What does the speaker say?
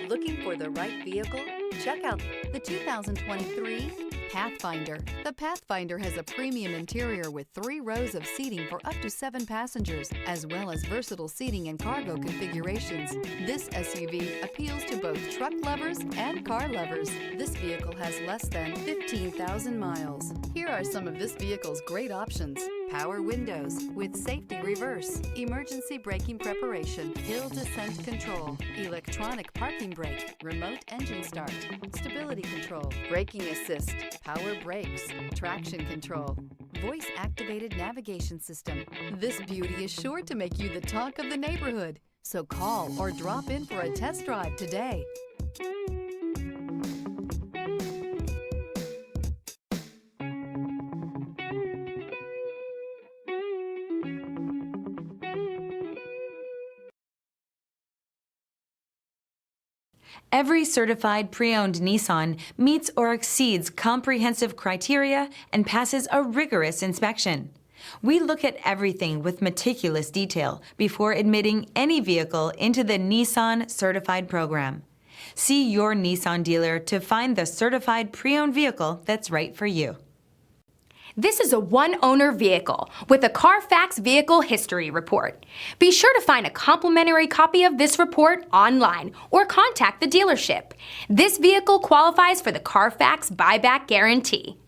Looking for the right vehicle? Check out the 2023 Pathfinder. The Pathfinder has a premium interior with 3 rows of seating for up to 7 passengers, as well as versatile seating and cargo configurations. This SUV appeals to both truck lovers and car lovers. This vehicle has less than 15,000 miles. Here are some of this vehicle's great options: power windows with safety reverse, emergency braking preparation, hill descent control, electronic parking brake, remote engine start, stability control, braking assist, power brakes, traction control, voice-activated navigation system. This beauty is sure to make you the talk of the neighborhood. So call or drop in for a test drive today. Every certified pre-owned Nissan meets or exceeds comprehensive criteria and passes a rigorous inspection. We look at everything with meticulous detail before admitting any vehicle into the Nissan Certified program. See your Nissan dealer to find the certified pre-owned vehicle that's right for you. This is a one-owner vehicle with a Carfax Vehicle History Report. Be sure to find a complimentary copy of this report online or contact the dealership. This vehicle qualifies for the Carfax Buyback Guarantee.